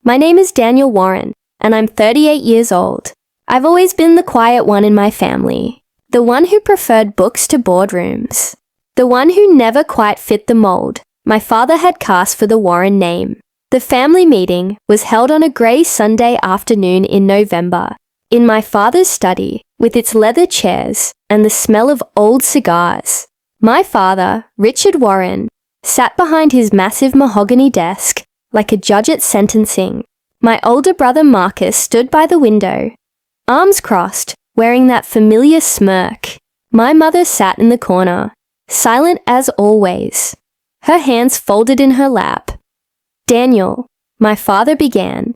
My name is Daniel Warren, and I'm 38 years old. I've always been the quiet one in my family, the one who preferred books to boardrooms, the one who never quite fit the mold my father had cast for the Warren name. The family meeting was held on a grey Sunday afternoon in November, in my father's study, with its leather chairs and the smell of old cigars. My father, Richard Warren, sat behind his massive mahogany desk like a judge at sentencing. My older brother Marcus stood by the window, arms crossed, wearing that familiar smirk. My mother sat in the corner, silent as always, her hands folded in her lap. "Daniel," my father began,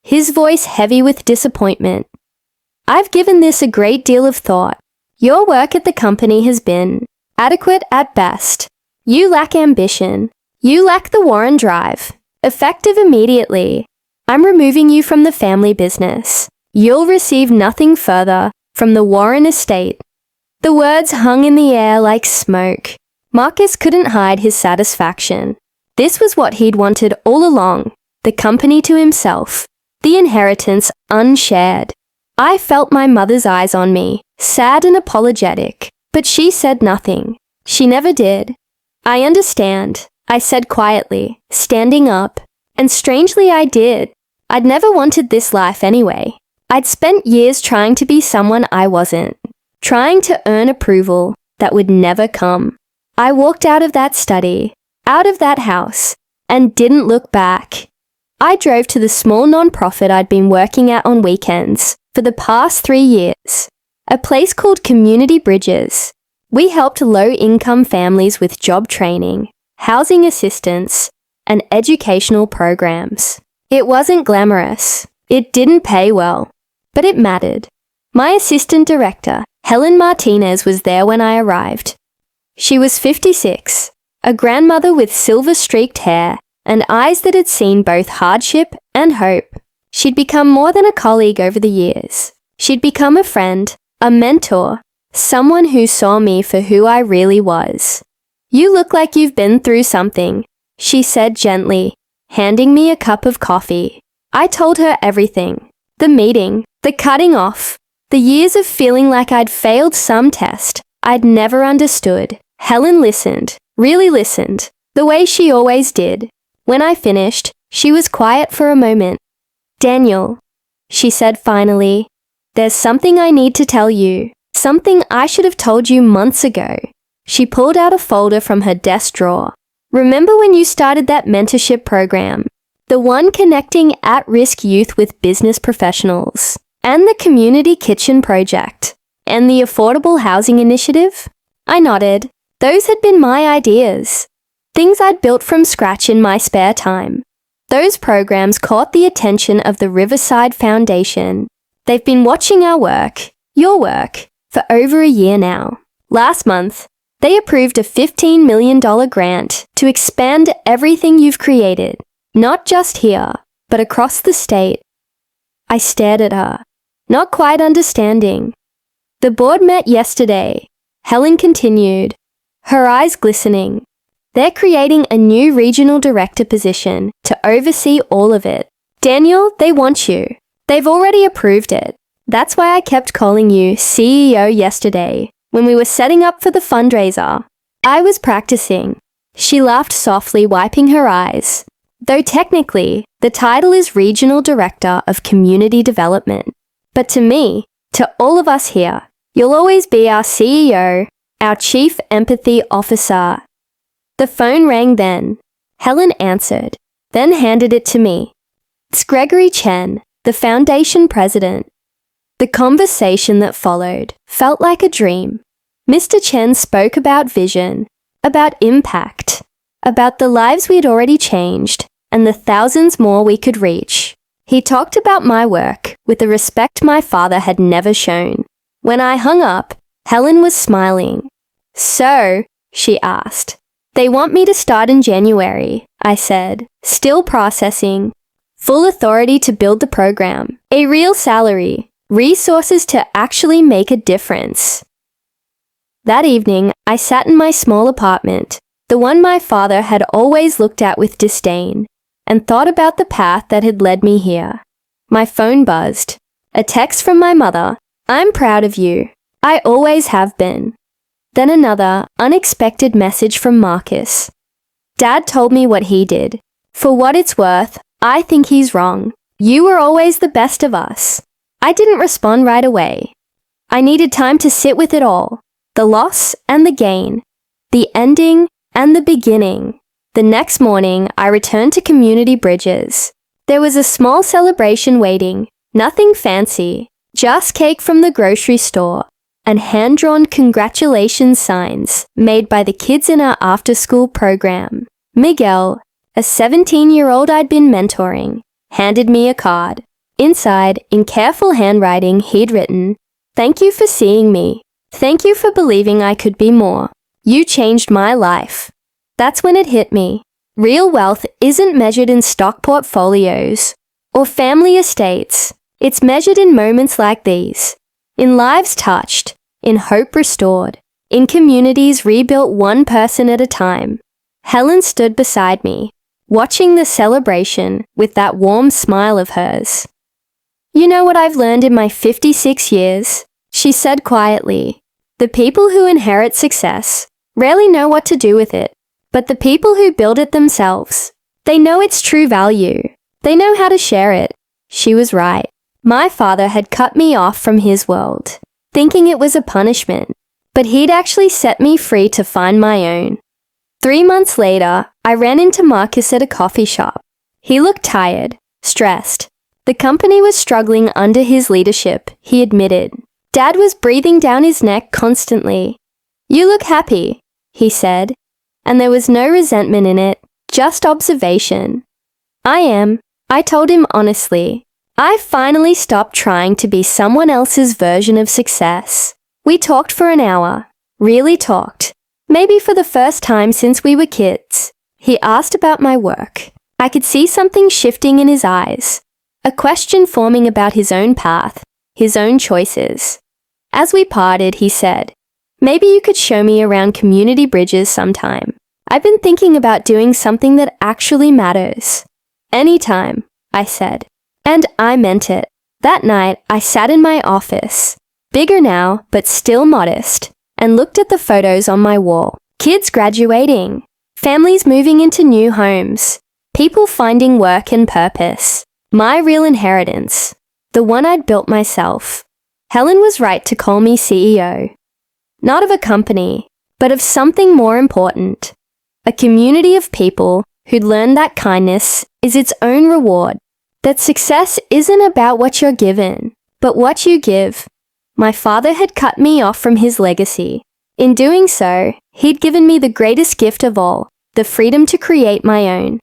his voice heavy with disappointment. "I've given this a great deal of thought. Your work at the company has been adequate at best. You lack ambition. You lack the Warren drive. Effective immediately. I'm removing you from the family business. You'll receive nothing further from the Warren estate." The words hung in the air like smoke. Marcus couldn't hide his satisfaction. This was what he'd wanted all along, the company to himself, the inheritance unshared. I felt my mother's eyes on me, sad and apologetic, but she said nothing. She never did. "I understand," I said quietly, standing up. And strangely I did. I'd never wanted this life anyway. I'd spent years trying to be someone I wasn't, trying to earn approval that would never come. I walked out of that study, out of that house, and didn't look back. I drove to the small non-profit I'd been working at on weekends for the past 3 years, a place called Community Bridges. We helped low-income families with job training, housing assistance, and educational programs. It wasn't glamorous. It didn't pay well, but it mattered. My assistant director, Helen Martinez, was there when I arrived. She was 56, a grandmother with silver-streaked hair and eyes that had seen both hardship and hope. She'd become more than a colleague over the years. She'd become a friend, a mentor, someone who saw me for who I really was. "You look like you've been through something," she said gently, handing me a cup of coffee. I told her everything. The meeting, the cutting off, the years of feeling like I'd failed some test I'd never understood. Helen listened, really listened, the way she always did. When I finished, she was quiet for a moment. "Daniel," she said finally, "there's something I need to tell you, something I should have told you months ago." She pulled out a folder from her desk drawer. "Remember when you started that mentorship program? The one connecting at-risk youth with business professionals, and the community kitchen project, and the affordable housing initiative?" I nodded. Those had been my ideas, things I'd built from scratch in my spare time. Those programs caught the attention of the Riverside Foundation. They've been watching our work, your work, for over a year now. Last month, they approved a $15 million grant to expand everything you've created, not just here, but across the state. I stared at her, not quite understanding. "The board met yesterday," Helen continued, her eyes glistening. "They're creating a new regional director position to oversee all of it. Daniel, they want you. They've already approved it. That's why I kept calling you CEO yesterday, when we were setting up for the fundraiser. I was practicing." She laughed softly, wiping her eyes. "Though technically, the title is Regional Director of Community Development. But to me, to all of us here, you'll always be our CEO, our Chief Empathy Officer." The phone rang then. Helen answered, then handed it to me. "It's Gregory Chen, the foundation president." The conversation that followed felt like a dream. Mr. Chen spoke about vision, about impact, about the lives we'd already changed, and the thousands more we could reach. He talked about my work with a respect my father had never shown. When I hung up, Helen was smiling. "So," she asked. "They want me to start in January," I said, still processing. "Full authority to build the program, a real salary, resources to actually make a difference." That evening, I sat in my small apartment, the one my father had always looked at with disdain, and thought about the path that had led me here. My phone buzzed. A text from my mother. "I'm proud of you. I always have been." Then another unexpected message from Marcus. "Dad told me what he did. For what it's worth, I think he's wrong. You were always the best of us." I didn't respond right away. I needed time to sit with it all. The loss and the gain. The ending and the beginning. The next morning, I returned to Community Bridges. There was a small celebration waiting. Nothing fancy. Just cake from the grocery store. And hand-drawn congratulations signs made by the kids in our after-school program. Miguel, a 17-year-old I'd been mentoring, handed me a card. Inside, in careful handwriting, he'd written, "Thank you for seeing me. Thank you for believing I could be more. You changed my life." That's when it hit me. Real wealth isn't measured in stock portfolios or family estates. It's measured in moments like these. In lives touched, in hope restored, in communities rebuilt one person at a time. Helen stood beside me, watching the celebration with that warm smile of hers. "You know what I've learned in my 56 years?" she said quietly. "The people who inherit success rarely know what to do with it, but the people who build it themselves, they know its true value. They know how to share it." She was right. My father had cut me off from his world, thinking it was a punishment, but he'd actually set me free to find my own. 3 months later, I ran into Marcus at a coffee shop. He looked tired, stressed. The company was struggling under his leadership, he admitted. Dad was breathing down his neck constantly. "You look happy," he said, and there was no resentment in it, just observation. "I am," I told him honestly. I finally stopped trying to be someone else's version of success. We talked for an hour, really talked. Maybe for the first time since we were kids. He asked about my work. I could see something shifting in his eyes, a question forming about his own path, his own choices. As we parted, he said, "Maybe you could show me around Community Bridges sometime. I've been thinking about doing something that actually matters." "Anytime," I said. And I meant it. That night, I sat in my office, bigger now, but still modest, and looked at the photos on my wall. Kids graduating, families moving into new homes, people finding work and purpose. My real inheritance, the one I'd built myself. Helen was right to call me CEO. Not of a company, but of something more important. A community of people who'd learned that kindness is its own reward. That success isn't about what you're given, but what you give. My father had cut me off from his legacy. In doing so, he'd given me the greatest gift of all, the freedom to create my own.